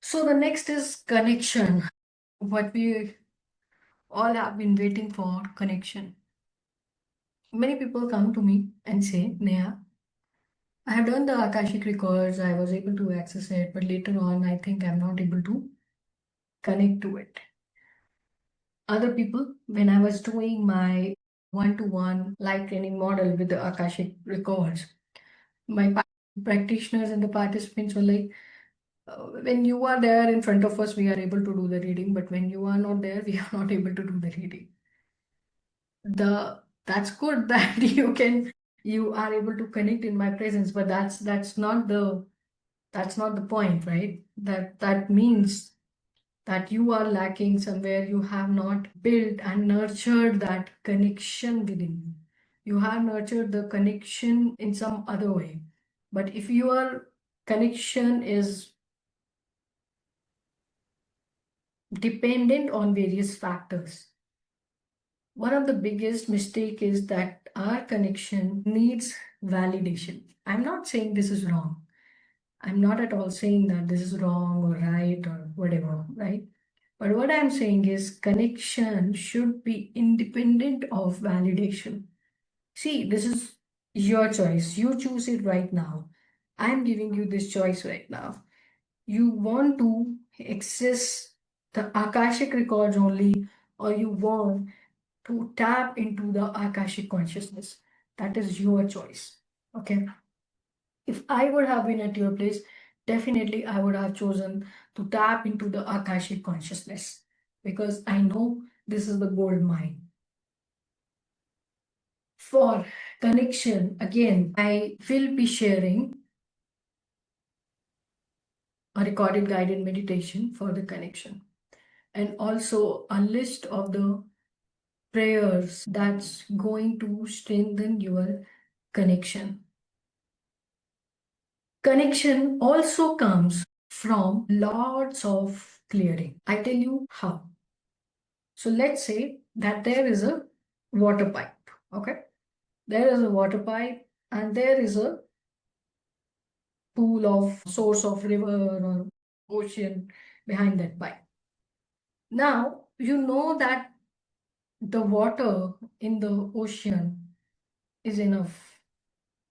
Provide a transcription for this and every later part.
So the next is connection. What we all have been waiting for, connection. Many people come to me and say, Neha, I have done the Akashic records, I was able to access it, but later on I think I'm not able to connect to it. Other people, when I was doing my one-to-one live training model with the Akashic records, my practitioners and the participants were like, when you are there in front of us, we are able to do the reading, but when you are not there, we are not able to do the reading. That's good that you are able to connect in my presence, but that's not the point, right? That means that you are lacking somewhere. You have not built and nurtured that connection within you. You have nurtured the connection in some other way. But if your connection is dependent on various factors, one of the biggest mistake is that our connection needs validation. I'm not saying this is wrong. I'm not at all saying that this is wrong or right or whatever, right? But what I'm saying is connection should be independent of validation. See, this is your choice. You choose it right now. I'm giving you this choice right now. You want to access the Akashic records only, or you want to tap into the Akashic consciousness. That is your choice. Okay. If I would have been at your place, definitely I would have chosen to tap into the Akashic consciousness because I know this is the gold mine. For connection, again, I will be sharing a recorded guided meditation for the connection and also a list of the prayers that's going to strengthen your connection. Connection also comes from lots of clearing. I tell you how. So let's say that there is a water pipe. Okay. There is a water pipe and there is a pool of source of river or ocean behind that pipe. Now, you know that the water in the ocean is enough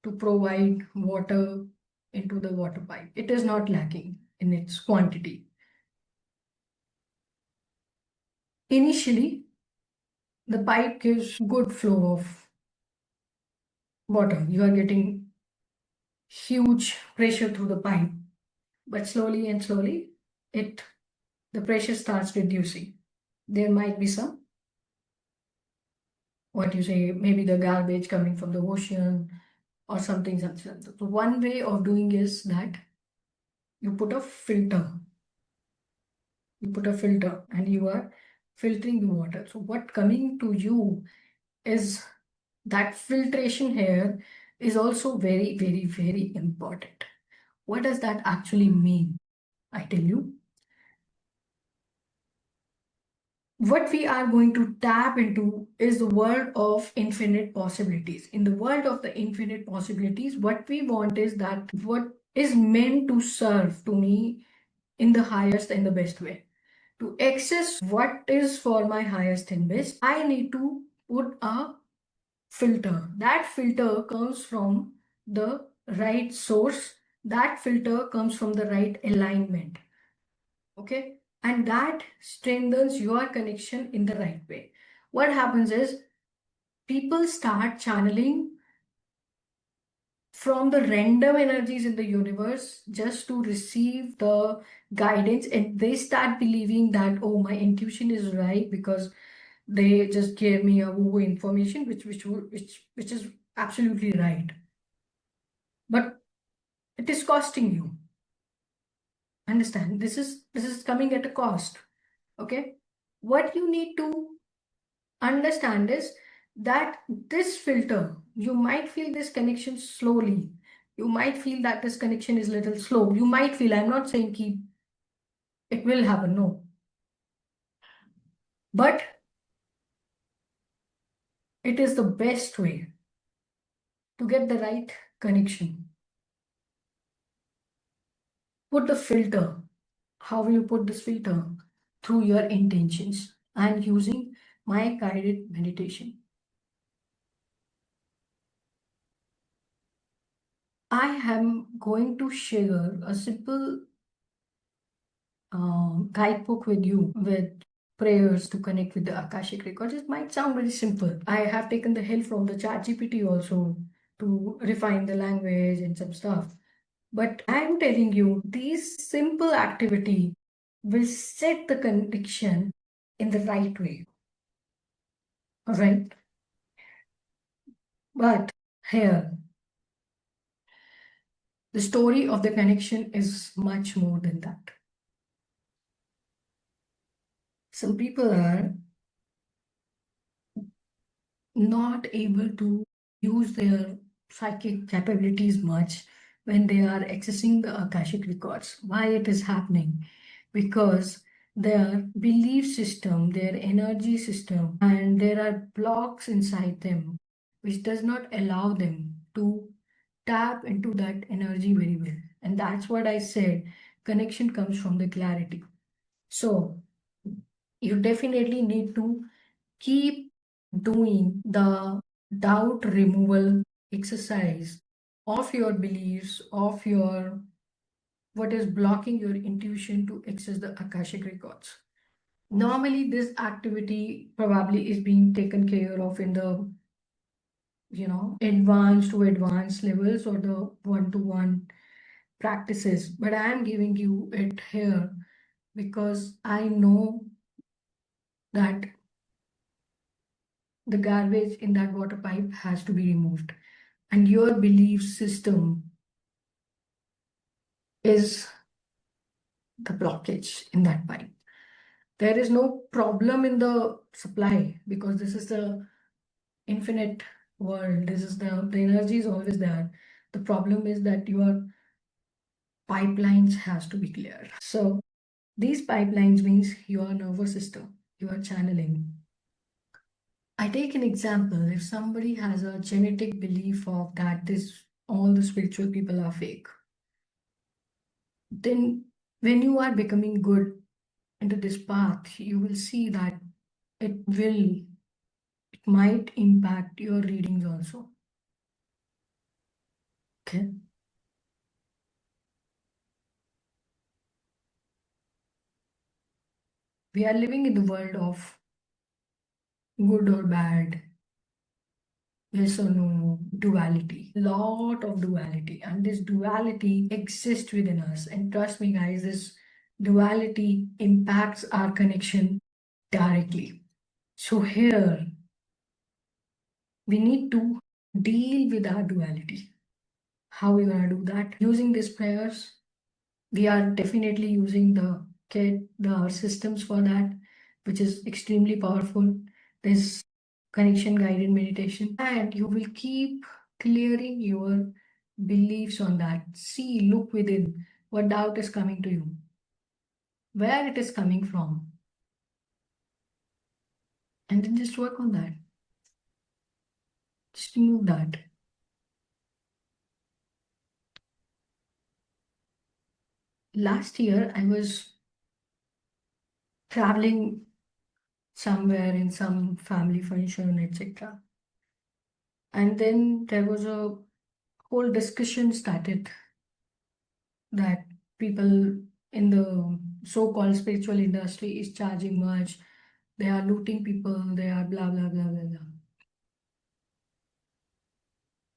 to provide water into the water pipe. It is not lacking in its quantity. Initially, the pipe gives good flow of water. You are getting huge pressure through the pipe, but slowly and slowly, the pressure starts reducing. There might be some, what you say, maybe the garbage coming from the ocean or something, something. So one way of doing is that you put a filter. You put a filter and you are filtering the water. So what coming to you is that filtration here is also very, very, very important. What does that actually mean? I tell you, what we are going to tap into is the world of infinite possibilities. In the world of the infinite possibilities, what we want is that what is meant to serve to me in the highest and the best way. To access what is for my highest and best, I need to put a filter. That filter comes from the right source. That filter comes from the right alignment. Okay. And that strengthens your connection in the right way. What happens is people start channeling from the random energies in the universe just to receive the guidance, and they start believing that, oh, my intuition is right because they just gave me a woo information which is absolutely right, but it is costing you. Understand, this is coming at a cost. Okay. What you need to understand is that this filter, you might feel this connection slowly. You might feel that this connection is little slow. You might feel, I'm not saying keep it will happen, no. But it is the best way to get the right connection. Put the filter. How will you put this filter? Through your intentions and using my guided meditation. I am going to share a simple guidebook with you with prayers to connect with the Akashic records. It might sound very simple. I have taken the help from the ChatGPT also to refine the language and some stuff. But I'm telling you, these simple activity will set the connection in the right way. All right. But here, the story of the connection is much more than that. Some people are not able to use their psychic capabilities much when they are accessing the Akashic records. Why it is happening? Because their belief system, their energy system, and there are blocks inside them which does not allow them to tap into that energy very well. And that's what I said. Connection comes from the clarity. So you definitely need to keep doing the doubt removal exercise of your beliefs, of your what is blocking your intuition to access the Akashic records. Normally, this activity probably is being taken care of in the advanced to advanced levels or the one-to-one practices. But I am giving you it here because I know that the garbage in that water pipe has to be removed. And your belief system is the blockage in that pipe. There is no problem in the supply because this is the infinite world. This is the energy is always there. The problem is that your pipelines has to be cleared. So these pipelines means your nervous system, your channeling. I take an example. If somebody has a genetic belief of that this all the spiritual people are fake, then when you are becoming good into this path, you will see that it might impact your readings also. Okay. We are living in the world of good or bad, yes or no, duality. Lot of duality. And this duality exists within us. And trust me, guys, this duality impacts our connection directly. So here we need to deal with our duality. How we gonna do that? Using these prayers, we are definitely using the kit, the systems for that, which is extremely powerful. This connection guided meditation, and you will keep clearing your beliefs on that. See, look within what doubt is coming to you, where it is coming from, and then just work on that. Just remove that. Last year, I was traveling somewhere in some family function, etc. And then there was a whole discussion started that people in the so-called spiritual industry is charging much. They are looting people. They are blah blah blah blah blah.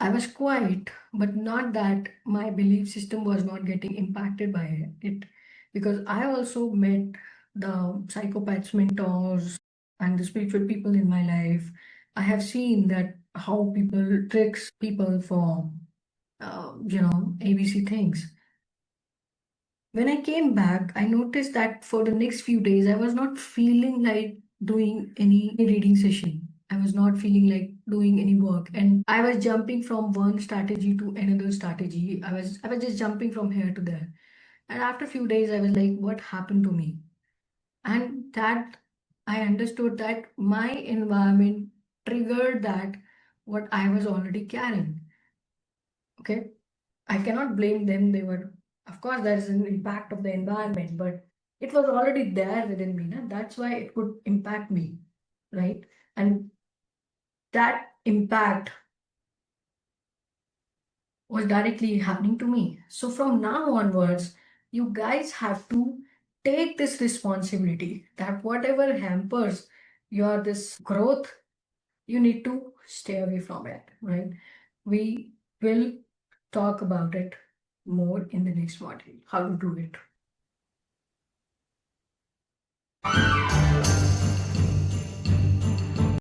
I was quiet, but not that my belief system was not getting impacted by it, because I also met the psychopaths mentors and the spiritual people in my life. I have seen that how people tricks people for ABC things. When I came back, I noticed that for the next few days, I was not feeling like doing any reading session. I was not feeling like doing any work. And I was jumping from one strategy to another strategy. I was just jumping from here to there. And after a few days, I was like, what happened to me? And that I understood that my environment triggered that what I was already carrying. Okay. I cannot blame them. They were, of course, there is an impact of the environment, but It was already there within me. Na? That's why it could impact me, right? And that impact was directly happening to me. So from now onwards, you guys have to take this responsibility that whatever hampers your this growth, you need to stay away from it, right? We will talk about it more in the next module, how to do it.